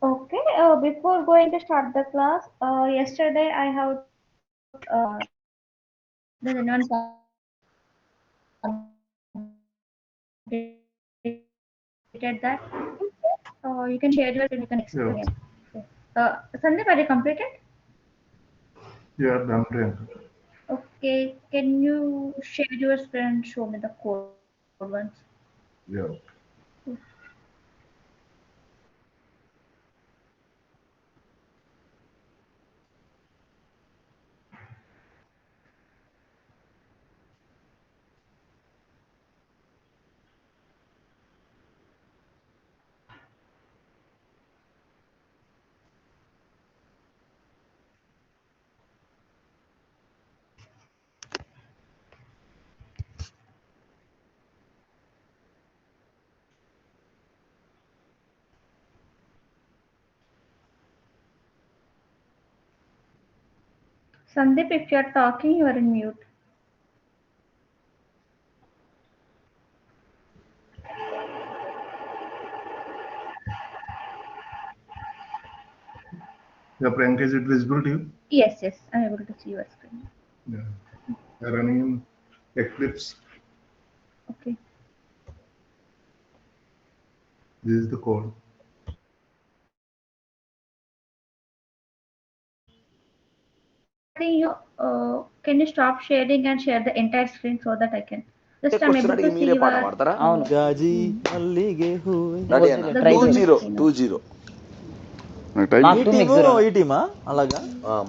Okay, before going to start the class, yesterday I have does anyone completed that? You can share your screen, you can explain. Yeah. Sandeep, are you completed? Yeah, done, Priyanka. Okay, can you share your screen and show me the code once? Yeah. Sandeep, if you are talking, you are in mute. Yeah, Priyanka, is it visible to you? Yes, yes, I'm able to see your screen. Yeah. I'm running in Eclipse. Okay. This is the code. Can you stop sharing and share the entire screen so that I can just I'm question able అడిగి to see మీరే పాట your పాడతారా? అవును జాజి Mallige ready అన్న the try goal on the చేయి. 2-0 screen. 2-0. మా two మీకు టీము జీరో. ఈ టీమా అలాగా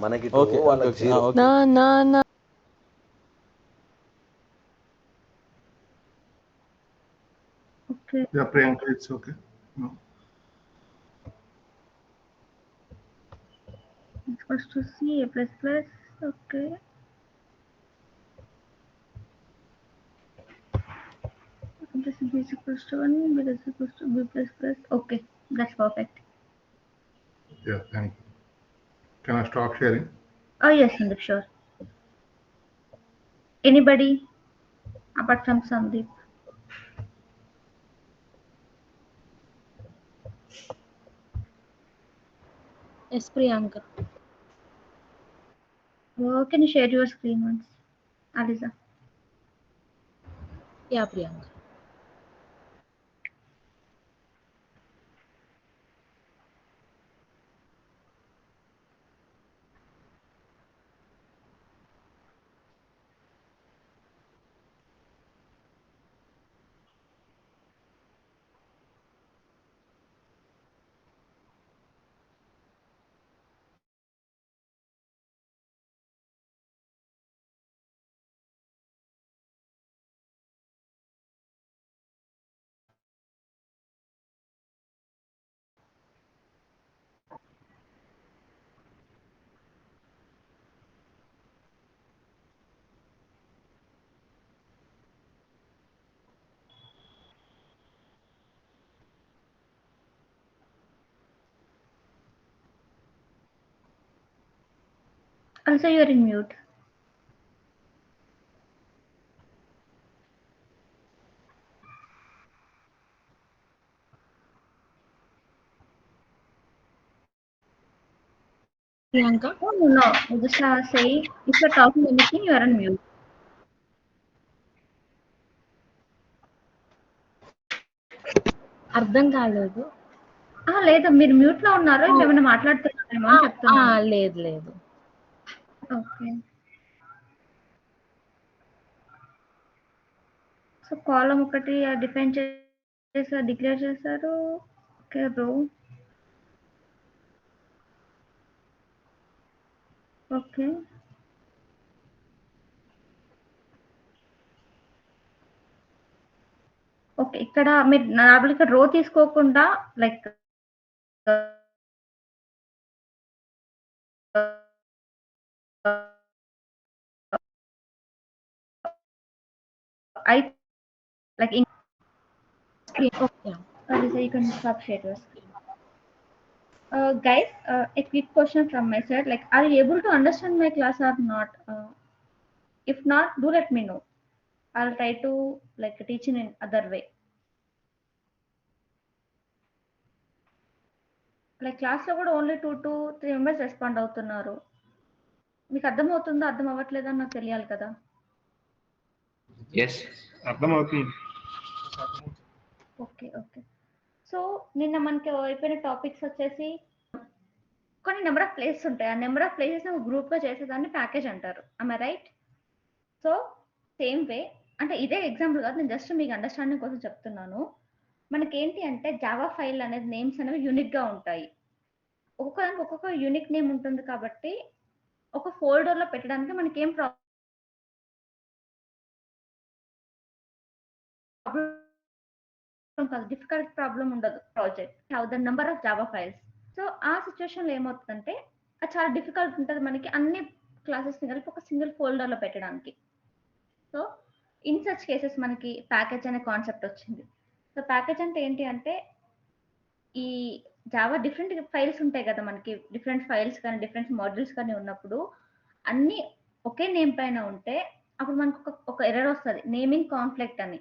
మనకి 2 ఓకే ఓకే వాళ్ళకి okay 0. Okay Okay. Yeah, Priyanka, it's okay. No. Equals to C A plus plus. Okay. This is equals to 1, B is equals to B plus plus. Okay. That's perfect. Yeah, thank you. Can I stop sharing? Oh yes, Sandeep, sure. Anybody apart from Sandeep? Yes, Priyanka. Can you share your screen once? Aliza. Yeah, Priyanka. Also, you're in mute. Priyanka. Oh, no, no. You just say if you're talking anything, you're on mute. అర్థం కాలేదు. లేదు మీరు mute లో ఉన్నారు ఆ, ఇంకేమైనా మాట్లాడుతున్నారేమో ఆ, అని చెప్తున్నాను. లేదు లేదు. ఓకే. సో కాలం ఒకటి డిఫైన్ చేశారు డిక్లేర్ చేశారు. ఓకే రో. ఓకే. ఓకే. ఇక్కడ మీరు నార్మల్‌గా రో తీసుకోకుండా like I like Yeah. Lisa, you can stop share your screen. Guys, a quick question from my side. Like, are you able to understand my class or not? If not, do let me know. I'll try to like teach in other way. Like క్లాస్లో కూడా only 2 to 3 members respond అవుతున్నారు. మీకు అర్థమవుతుందా, అర్థం అవ్వట్లేదా అని నాకు తెలియాలి కదా. ఎస్, అర్థమవుతుంది. Okay okay. సో నిన్న మనకి అయిపోయిన టాపిక్స్ వచ్చేసి కొన్ని నెంబర్ ఆఫ్ ప్లేసెస్ ఉంటాయి. ఆ నెంబర్ ఆఫ్ ప్లేసెస్ గ్రూప్గా చేసేదాన్ని ప్యాకేజ్ అంటారు. I right? So same way, అంటే ఇదే ఎగ్జాంపుల్ కాదు, నేను జస్ట్ మీకు అండర్స్టాండింగ్ కోసం చెప్తున్నాను. మనకేంటి అంటే జావా ఫైల్ అనేది నేమ్స్ అనేవి యూనిక్గా ఉంటాయి. ఒక్కొక్కదానికి ఒక్కొక్క యూనిక్ నేమ్ ఉంటుంది కాబట్టి ఒక ఫోల్డర్లో పెట్టడానికి మనకి ఏం ప్రాబ్లం కాదు, డిఫికల్ట్ ప్రాబ్లం ఉండదు. Project have the number of Java files. So ఆ సిచ్యువేషన్లో ఏమవుతుందంటే అది చాలా డిఫికల్ట్ ఉంటుంది మనకి అన్ని క్లాసెస్ని కలిపి ఒక సింగిల్ ఫోల్డర్లో పెట్టడానికి. సో ఇన్ సచ్ కేసెస్ మనకి ప్యాకేజ్ అనే కాన్సెప్ట్ వచ్చింది. సో ప్యాకేజ్ అంటే ఏంటి అంటే ఈ జావా డిఫరెంట్ ఫైల్స్ ఉంటాయి కదా మనకి, డిఫరెంట్ ఫైల్స్ కానీ డిఫరెంట్ మాడ్యూల్స్ కానీ ఉన్నప్పుడు అన్ని ఒకే నేమ్ పైన ఉంటే అప్పుడు మనకు ఒక ఎర్రర్ వస్తుంది, నేమింగ్ కాన్ఫ్లిక్ట్ అని.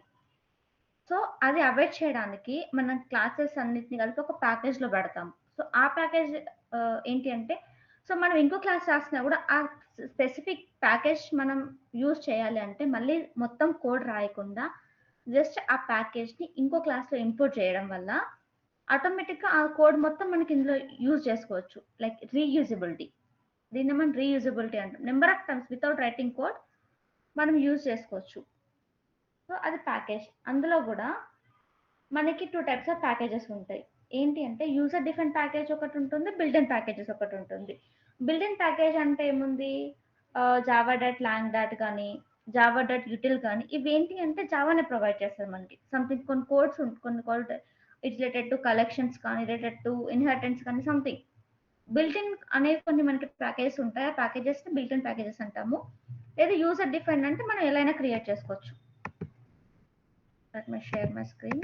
సో అది అవాయిడ్ చేయడానికి మనం క్లాసెస్ అన్నిటిని కలిపి ఒక ప్యాకేజ్లో పెడతాం. సో ఆ ప్యాకేజ్ ఏంటి అంటే, సో మనం ఇంకో క్లాస్ రాసినా కూడా ఆ స్పెసిఫిక్ ప్యాకేజ్ మనం యూజ్ చేయాలి అంటే మళ్ళీ మొత్తం కోడ్ రాయకుండా జస్ట్ ఆ ప్యాకేజ్ని ఇంకో క్లాస్లో ఇంపోర్ట్ చేయడం వల్ల ఆటోమేటిక్గా ఆ కోడ్ మొత్తం మనకి ఇందులో యూజ్ చేసుకోవచ్చు. లైక్ రీయూజబిలిటీ, దీన్ని మనం రీయూజబిలిటీ అంటాం. Number of times without writing code మనం యూజ్ చేసుకోవచ్చు. సో అది ప్యాకేజ్. అందులో కూడా మనకి 2 టైప్స్ ఆఫ్ ప్యాకేజెస్ ఉంటాయి. ఏంటి అంటే యూజర్ డిఫరెంట్ ప్యాకేజ్ ఒకటి ఉంటుంది, బిల్ట్ ఇన్ ప్యాకేజెస్ ఒకటి ఉంటుంది. బిల్ట్ ఇన్ ప్యాకేజ్ అంటే ఏముంది, జావా డాట్ లాంగ్ డాట్ కానీ జావా డాట్ యూటిల్ కానీ ఇవేంటి అంటే జావానే ప్రొవైడ్ చేస్తారు మనకి. సంథింగ్ కొన్ని కోడ్స్ కొన్ని code it's related to collections కానీ రిలేటెడ్ టు ఇన్హెరిటెన్స్ కానీ సంథింగ్. బిల్ట్ ఇన్ అనేవి కొన్ని మనకి ప్యాకేజెస్ ఉంటాయి. ఆ ప్యాకేజెస్ బిల్ట్ ఇన్ ప్యాకేజెస్ అంటాము. లేదా యూజర్ డిఫైన్ అంటే మనం ఎలా అయినా క్రియేట్ చేసుకోవచ్చు. Let me share my screen.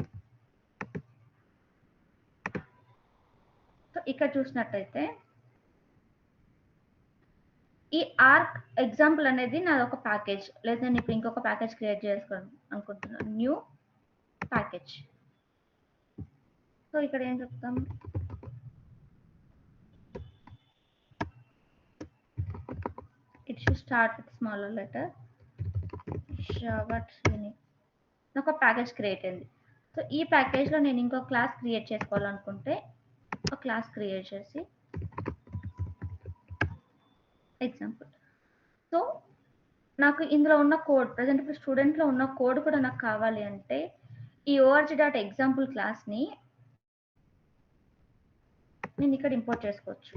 So ఇక్కడ చూసినట్టయితే ఈ ఆర్క్ ఎగ్జాంపుల్ అనేది నాది ఒక ప్యాకేజ్, లేదా నేను ఇప్పుడు ఇంకొక ప్యాకేజ్ క్రియేట్ చేసుకోవాలి అనుకుంటున్నాను, న్యూ ప్యాకేజ్. సో ఇక్కడ ఏం చెప్తాం, it should start with smaller letter Java training. ఒక ప్యాకేజ్ క్రియేట్ అయింది. సో ఈ ప్యాకేజ్లో నేను ఇంకో క్లాస్ క్రియేట్ చేసుకోవాలనుకుంటే ఒక క్లాస్ క్రియేట్ చేసి ఎగ్జాంపుల్. సో నాకు ఇందులో ఉన్న కోడ్ ప్రజెంట్ ఇప్పుడు స్టూడెంట్లో ఉన్న కోడ్ కూడా నాకు కావాలి అంటే ఈ org.example క్లాస్ని నేను ఇక్కడ ఇంపోర్ట్ చేసుకోవచ్చు.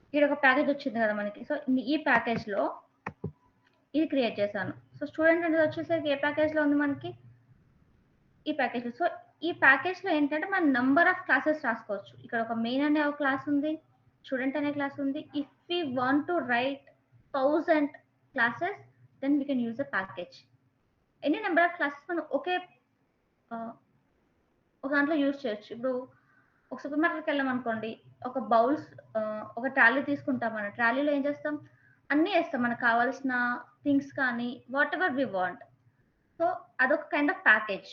ఇక్కడ ఒక ప్యాకేజ్ వచ్చింది కదా మనకి. సో ఈ ప్యాకేజ్లో ఇది క్రియేట్ చేశాను. సో స్టూడెంట్ అనేది వచ్చేసరికి ఏ ప్యాకేజ్లో ఉంది మనకి, ఈ ప్యాకేజ్లో. సో ఈ ప్యాకేజ్లో ఏంటంటే మనం నంబర్ ఆఫ్ క్లాసెస్ రాసుకోవచ్చు. ఇక్కడ ఒక మెయిన్ అనే ఒక క్లాస్ ఉంది, స్టూడెంట్ అనే క్లాస్ ఉంది. If we want to write 1000 classes then we can use a package. Any number of classes మనం ఒక దాంట్లో యూజ్ చేయొచ్చు. ఇప్పుడు ఒక సూపర్ మార్కెట్కి వెళ్ళాం అనుకోండి, ఒక బౌల్స్ ఒక ట్రాలీ తీసుకుంటాం. మన ట్రాలీలో ఏం చేస్తాం, అన్నీ వేస్తాం మనకు కావాల్సిన థింగ్స్ కానీ whatever we want. So అదొక kind of package.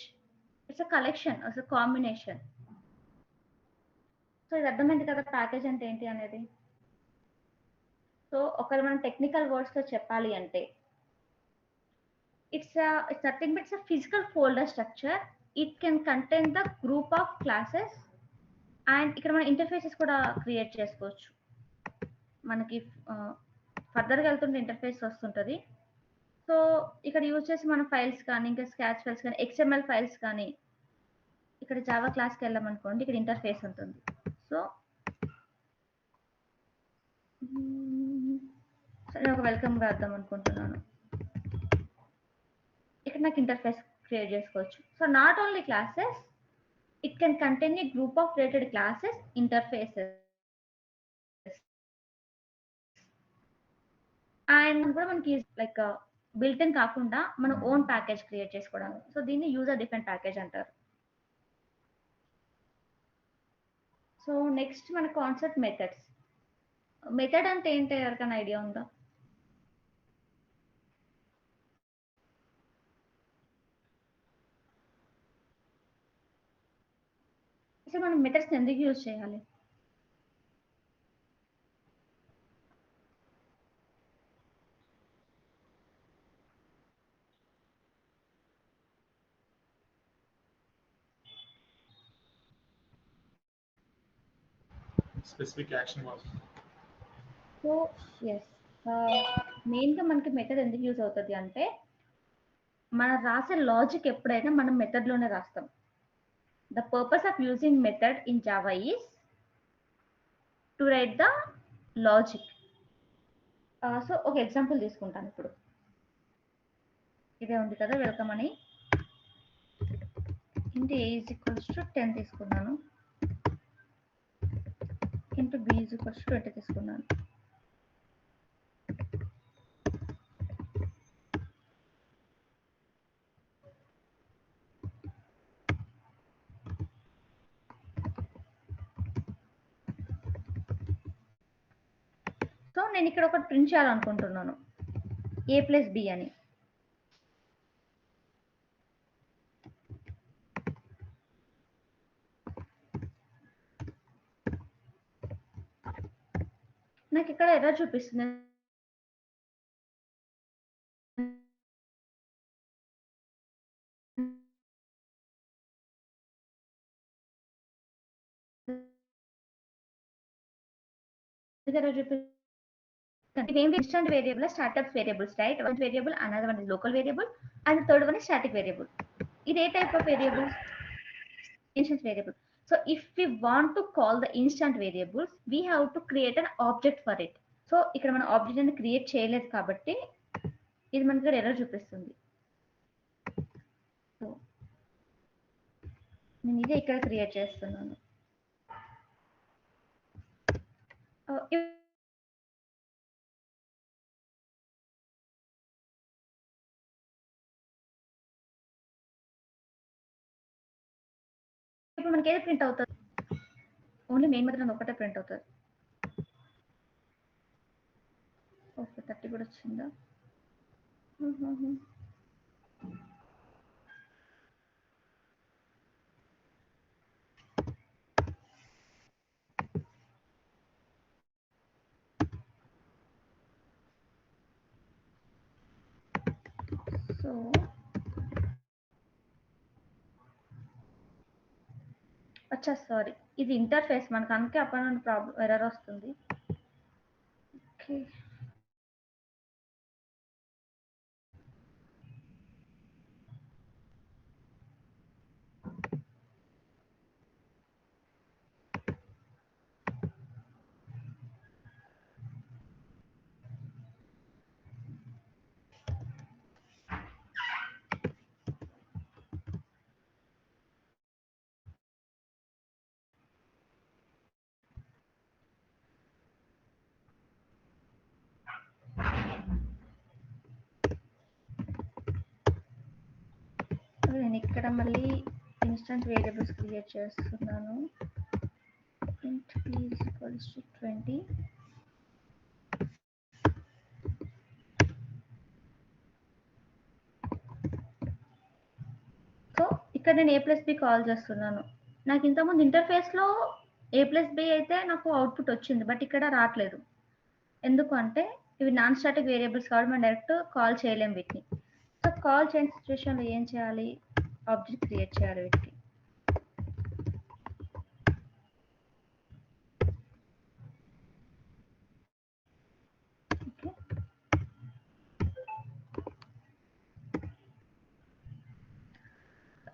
It's a collection, it's a combination. So ఇది అర్థమైంది కదా ప్యాకేజ్ అంటే ఏంటి అనేది. సో ఒకవేళ మనం టెక్నికల్ వర్డ్స్లో చెప్పాలి అంటే it's nothing but it's a physical folder structure. It can contain the group of classes and ఇక్కడ మనం ఇంటర్ఫేసెస్ కూడా క్రియేట్ చేసుకోవచ్చు. మనకి ఫర్దర్గా వెళ్తుంటే ఇంటర్ఫేస్ వస్తుంటుంది. సో ఇక్కడ యూజ్ చేసి మన ఫైల్స్ కానీ ఇంకా స్కాచ్ ఫైల్స్ కానీ XML ఫైల్స్ కానీ ఇక్కడ జావా క్లాస్కి వెళ్ళామనుకోండి, ఇక్కడ ఇంటర్ఫేస్ ఉంటుంది. సో నేను ఒక వెల్కమ్ రాద్దాం అనుకుంటున్నాను. ఇక్కడ నాకు ఇంటర్ఫేస్ క్రియేట్ చేసుకోవచ్చు. So not only classes, it can contain A group of related classes, interfaces and కూడా మనకి లైక్ బిల్ట్ ఇన్ కాకుండా మన ఓన్ ప్యాకేజ్ క్రియేట్ చేసుకోవడానికి. సో దీన్ని యూజర్ డిఫరెంట్ ప్యాకేజ్ అంటారు. సో నెక్స్ట్ మన కాన్సెప్ట్ మెథడ్స్. మెథడ్ అంటే ఏంటో ఎవరికైనా ఐడియా ఉందా? సో మనం మెథడ్స్ ఎందుకు యూజ్ చేయాలి? specific action was. So yes, మెయిన్గా మనకి మెథడ్ ఎందుకు యూజ్ అవుతుంది అంటే, మనం రాసే లాజిక్ ఎప్పుడైనా మనం మెథడ్లోనే రాస్తాం. The purpose of using method in Java is to right the logic. So ఒక ఎగ్జాంపుల్ తీసుకుంటాను. ఇప్పుడు ఇదే ఉంది కదా వెల్కమ్ అని, into a is equals to 10 తీసుకున్నాను, into b is equals to 20 తీసుకున్నాను. సో నేను ఇక్కడ ఒకటి ప్రింట్ చేయాలనుకుంటున్నాను, a ప్లస్ b అని. నాకు ఇక్కడ ఎర్రర్ చూపిస్తుంది. Instant variable, startup variables, right? One variable, another one is local variable, and the third one is static variable. Is a type of variables, instant variable. So if we want to call the instant variables, we have to create an object for it. So ఇక్కడ మన object అనేది create చేయలేదు కాబట్టి ఇది మనకి error చూపిస్తుంది. So నేను ఇదే ఇక్కడ క్రియేట్ చేస్తున్నాను. ఇప్పుడు మనకి ఏది ప్రింట్ అవుతుంది? ఓన్లీ మెయిన్ మెథడ్ ఒకటే ప్రింట్ అవుతుంది. ఓకే, 30 కూడా వచ్చిందా? సో అచ్చా సారీ, ఇది ఇంటర్ఫేస్ మనకు అందుకే అప్పుడు ప్రాబ్లం ఎర్రర్ వస్తుంది. ఓకే, నేను ఇక్కడ మళ్ళీ ఇన్స్టెంట్ వేరియబుల్స్ క్రియేట్ చేస్తున్నాను. int b is equals to 20. So ఇక్కడ నేను a ప్లస్ బి కాల్ చేస్తున్నాను. నాకు ఇంతకుముందు ఇంటర్ఫేస్లో a ప్లస్ బి అయితే నాకు అవుట్పుట్ వచ్చింది, బట్ ఇక్కడ రావట్లేదు. ఎందుకు అంటే ఇవి నాన్ స్టాటిక్ వేరియబుల్స్ కాబట్టి మనం డైరెక్ట్ కాల్ చేయలేం వీటిని. సో కాల్ చేయని సిచ్యువేషన్లో ఏం చేయాలి? ఆబ్జెక్ట్ క్రియేట్ చేయాలి వీటికి.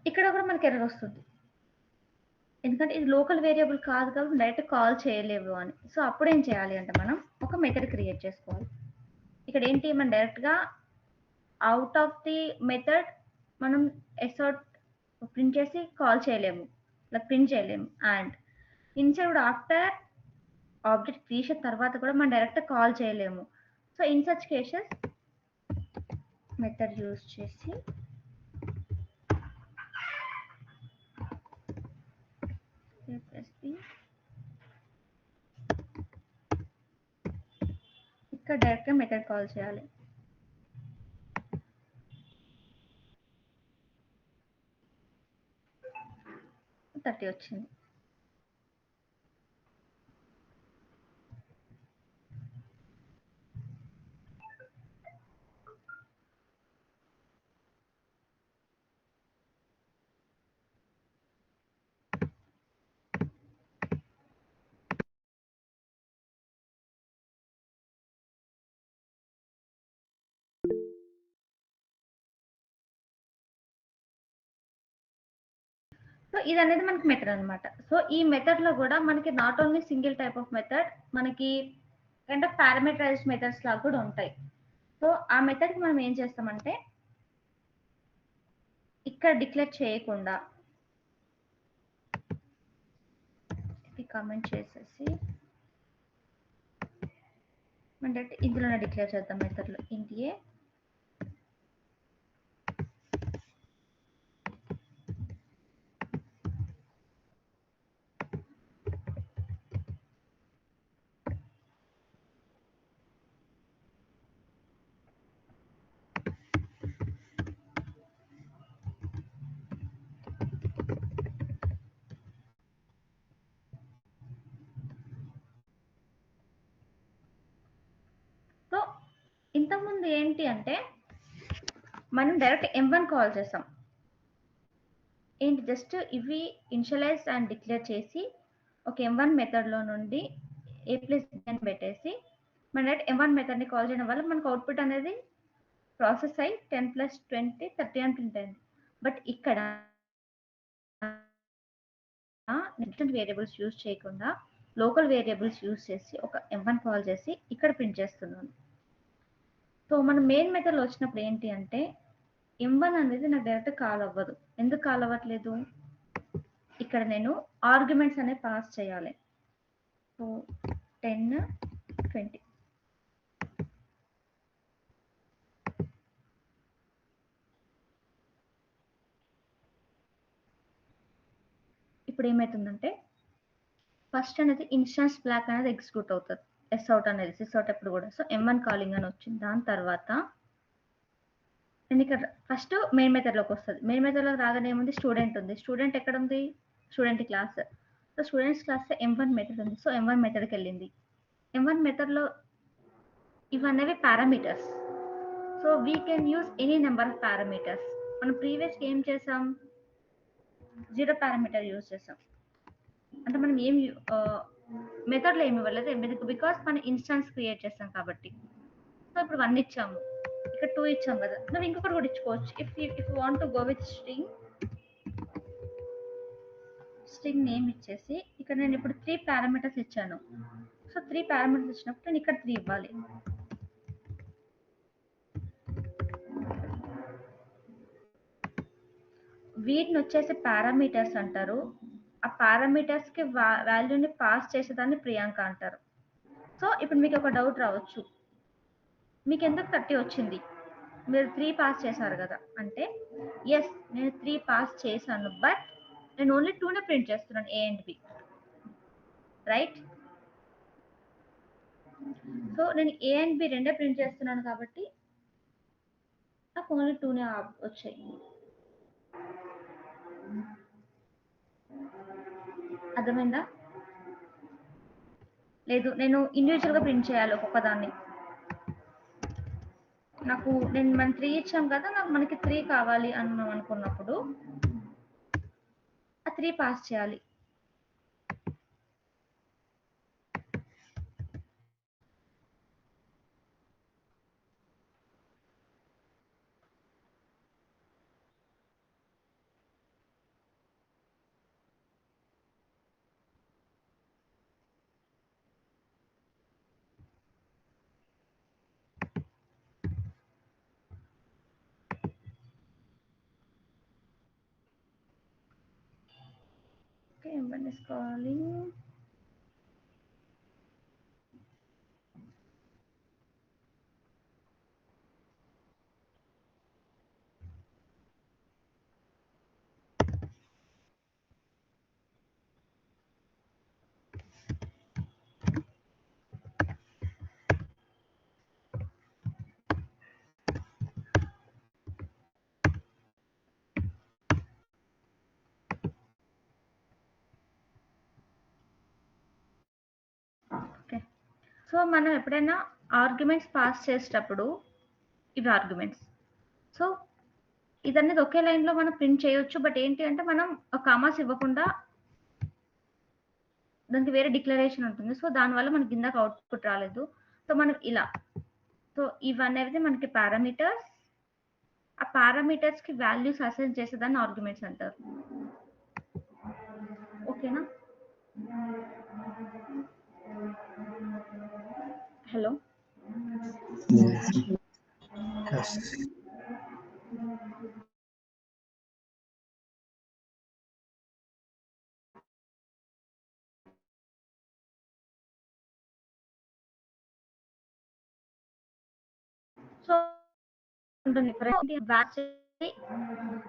ఇక్కడ కూడా మనకి ఎర్రర్ వస్తుంది. ఎందుకంటే ఇది లోకల్ వేరియబుల్ కాదు కాబట్టి డైరెక్ట్ కాల్ చేయలేవు అని. సో అప్పుడు ఏం చేయాలి అంటే మనం ఒక మెథడ్ క్రియేట్ చేసుకోవాలి. ఇక్కడ ఏంటి మనం డైరెక్ట్గా అవుట్ ఆఫ్ ది మెథడ్ మనం ఎసర్ట్ ప్రింట్ చేసి కాల్ చేయలేము, లైక్ ప్రింట్ చేయలేము. And inside after object creation తర్వాత కూడా మనం డైరెక్ట్ కాల్ చేయలేము. So in such cases method use చేసి ఇక్కడ డైరెక్ట్గా మెథడ్ కాల్ చేయాలి. థర్టీ వచ్చింది. సో ఇది అనేది మనకి మెథడ్ అనమాట. సో ఈ మెథడ్ లో కూడా మనకి not only single type of method, మనకి కైండ్ ఆఫ్ పారామీటరైజ్డ్ మెథడ్స్ లాగా కూడా ఉంటాయి. సో ఆ మెథడ్ కి మనం ఏం చేస్తామంటే ఇక్కడ డిక్లేర్ చేయకుండా ఇది కామెంట్ చేసేసి మనం డైరెక్ట్ ఇందులోనే డిక్లేర్ చేద్దాం మెథడ్ లో ఇంట్ ఏ ఇంతకుముందు ఏంటి అంటే మనం డైరెక్ట్ M1 కాల్ చేసాం. ఏంటి జస్ట్ ఇవి ఇనిషియలైజ్ అండ్ డిక్లేర్ చేసి ఒక M1 మెథడ్ లో నుండి a ప్లస్ b అని పెట్టేసి మన డైరెక్ట్ M1 మెథడ్ ని కాల్ చేయడం వల్ల మనకు అవుట్పుట్ అనేది ప్రాసెస్ అయ్యి 10 ప్లస్ 20 30 అని ప్రింట్ అయింది. బట్ ఇక్కడ డిఫరెంట్ వేరియబుల్స్ యూజ్ చేయకుండా లోకల్ వేరియబుల్స్ యూజ్ చేసి ఒక M1 కాల్ చేసి ఇక్కడ ప్రింట్ చేస్తున్నాను. సో మన మెయిన్ మెథడ్ లో వచ్చినప్పుడు ఏంటి అంటే M1 అనేది నాకు డైరెక్ట్ కాల్ అవ్వదు. ఎందుకు కాల్ అవ్వట్లేదు? ఇక్కడ నేను ఆర్గ్యుమెంట్స్ అనేవి పాస్ చేయాలి. సో 10 20 ఇప్పుడు ఏమవుతుందంటే ఫస్ట్ అనేది ఇన్స్టాన్స్ బ్లాక్ అనేది ఎగ్జిక్యూట్ అవుతుంది. ఎస్ అవుట్ అనేది సిస్ అవుట్ ఎప్పుడు కూడా. సో M1 కాలింగ్ అని వచ్చింది. దాని తర్వాత నేను ఇక్కడ ఫస్ట్ మెయిన్ మెథడ్ లోకి వస్తుంది. మెయిన్ మెథడ్ లోకి రాగానే ఏముంది? స్టూడెంట్ ఉంది. స్టూడెంట్ ఎక్కడ ఉంది? Student class. So students class M1 method ఉంది. సో M1 మెథడ్కి వెళ్ళింది. M1 మెథడ్ లో ఇవన్నీ parameters. So we can use any number of parameters. మనం ప్రీవియస్ ఏం చేసాం? 0 పారామీటర్ యూజ్ చేసాం. అంటే మనం ఏం మెథడ్ లో ఏమి ఇవ్వలేదు, బికాస్ మనం ఇన్స్టాన్స్ క్రియేట్ చేస్తాం కాబట్టి. సో ఇప్పుడు 1 ఇచ్చాము, ఇక్కడ 2 ఇచ్చాం కదా, నువ్వు ఇంకొకటి కూడా ఇచ్చుకోవచ్చు. If want to go with string name ఇచ్చేసి ఇక్కడ నేను ఇప్పుడు 3 పారామీటర్స్ ఇచ్చాను. సో 3 పారామీటర్స్ ఇచ్చినప్పుడు నేను ఇక్కడ 3 ఇవ్వాలి. వీటిని వచ్చేసి పారామీటర్స్ అంటారు. ఆ పారామీటర్స్ కి వాల్యూని పాస్ చేసేదాన్ని ప్రియాంక అంటారు. సో ఇప్పుడు మీకు ఒక డౌట్ రావచ్చు, మీకు ఎందుకు 30 వచ్చింది? మీరు 3 పాస్ చేశారు కదా అంటే, ఎస్ నేను 3 పాస్ చేశాను, బట్ నేను ఓన్లీ 2నే ప్రింట్ చేస్తున్నాను, A and B, right? So నేను A అండ్ B రెండే ప్రింట్ చేస్తున్నాను కాబట్టి నాకు ఓన్లీ 2నే వచ్చాయి. అర్థమైందా? లేదు, నేను ఇండివిజువల్ గా ప్రింట్ చేయాలి ఒక్కొక్కదాన్ని. మనం 3 ఇచ్చాం కదా, మనకి 3 కావాలి అని మనం అనుకున్నప్పుడు ఆ 3 పాస్ చేయాలి. Okay, M1 is calling. Okay, so మనం ఎప్పుడైనా ఆర్గ్యుమెంట్స్ పాస్ చేసేటప్పుడు ఇవి ఆర్గ్యుమెంట్స్. సో ఇదనేది ఒకే లైన్లో మనం ప్రింట్ చేయొచ్చు, బట్ ఏంటి అంటే మనం కామాస్ ఇవ్వకుండా దానికి వేరే డిక్లరేషన్ ఉంటుంది. సో దానివల్ల మనకి ఇందాక అవుట్పుట్ రాలేదు. సో మనం ఇలా, సో ఇవన్నీ మనకి పారామీటర్స్, ఆ పారామీటర్స్ కి వాల్యూస్ అసైన్ చేసేదాన్ని ఆర్గ్యుమెంట్స్ అంటారు. ఓకేనా? Hello, Yes. సో ఉంటుంది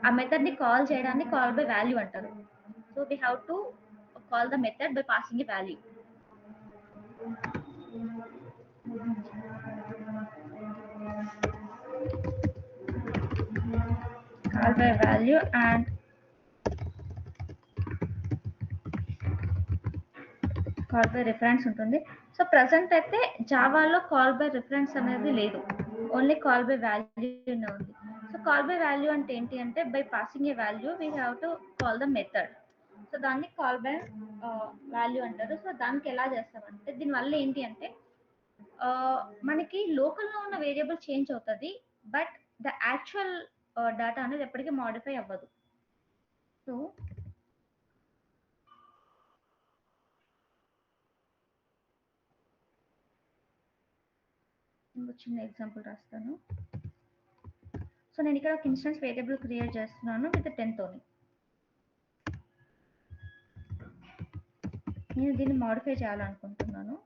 ఆ మెథడ్ ని కాల్ చేయడాన్ని కాల్ బై వాల్యూ అంటారు. So we have to call the method by passing a value. Call by value and call by reference ఉంటుంది. సో ప్రజెంట్ అయితే జావాలో కాల్ బై రిఫరెన్స్ అనేది లేదు, only call by value ఉంది. So call by value అంటే ఏంటి అంటే by passing A value we have to call the method. So దాన్ని call by value అంటారు. సో దానికి ఎలా చేస్తామంటే దీనివల్ల ఏంటి అంటే మనకి లోకల్లో ఉన్న వేరియబుల్ చేంజ్ అవుతుంది, బట్ ద యాక్చువల్ డేటా అనేది ఎప్పటికీ మాడిఫై అవ్వదు. సో ఇంకో చిన్న ఎగ్జాంపుల్ రాస్తాను. సో నేను ఇక్కడ ఒక ఇన్స్టెన్స్ వేరియబుల్ క్రియేట్ చేస్తున్నాను విత్ 10 తోని. నేను దీన్ని మాడిఫై చేయాలనుకుంటున్నాను.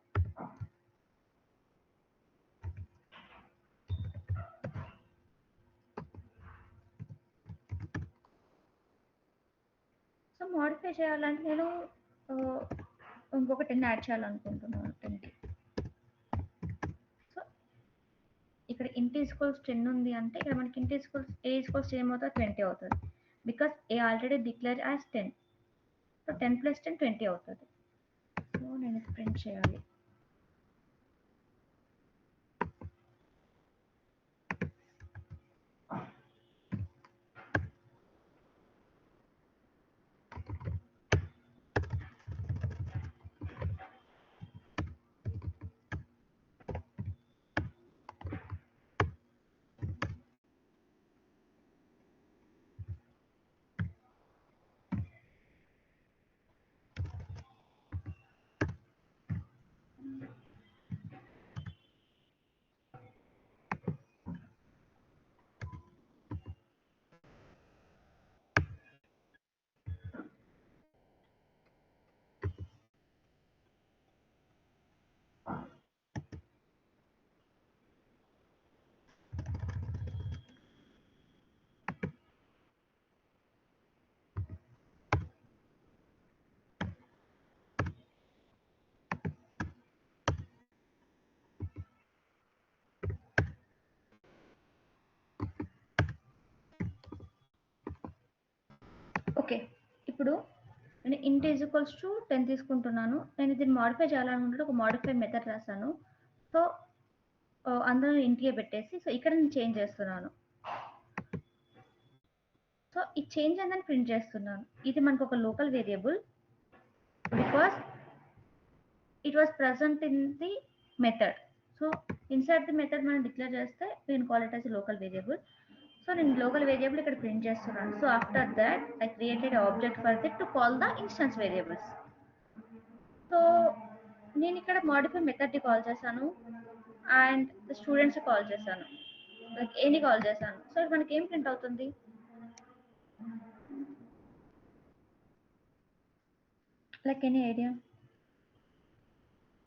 సో మాడిఫై చేయాలంటే నేను ఇంకొక 10 యాడ్ చేయాలనుకుంటున్నాను. 10కి ఇక్కడ int ఈక్వల్స్ 10 ఉంది అంటే ఇక్కడ మనకి int ఈక్వల్స్ a ఈక్వల్స్ ఏమవుతుంది 20 అవుతుంది, because a already declare as 10. So 10 plus 10 20 అవుతుంది. సో నేను ప్రింట్ చేయాలి. ఓకే, ఇప్పుడు నేను int ఈజ్ ఈక్వల్స్ టు 10 తీసుకుంటున్నాను. నేను దీన్ని మాడిఫై చేయాలనుకుంటే ఒక మాడిఫై మెథడ్ రాస్తాను. సో అందులో ఇంటికే పెట్టేసి సో ఇక్కడ నేను చేంజ్ చేస్తున్నాను. సో ఈ చేంజ్ అనేది ప్రింట్ చేస్తున్నాను. ఇది మనకు ఒక local variable because it was present in the method. So inside the method మనం డిక్లేర్ చేస్తే నేను call it as local variable. So నేను లోకల్ వేరియబుల్ ఇక్కడ ప్రింట్ చేస్తున్నాను. So after that I created object for that to call the instance variables. So నేను ఇక్కడ modify method ని call చేశాను అండ్ ద స్టూడెంట్స్ కాల్ చేశాను, లైక్ ఏని కాల్ చేశాను. So మనకి ఏం ప్రింట్ అవుతుంది? Like any idea?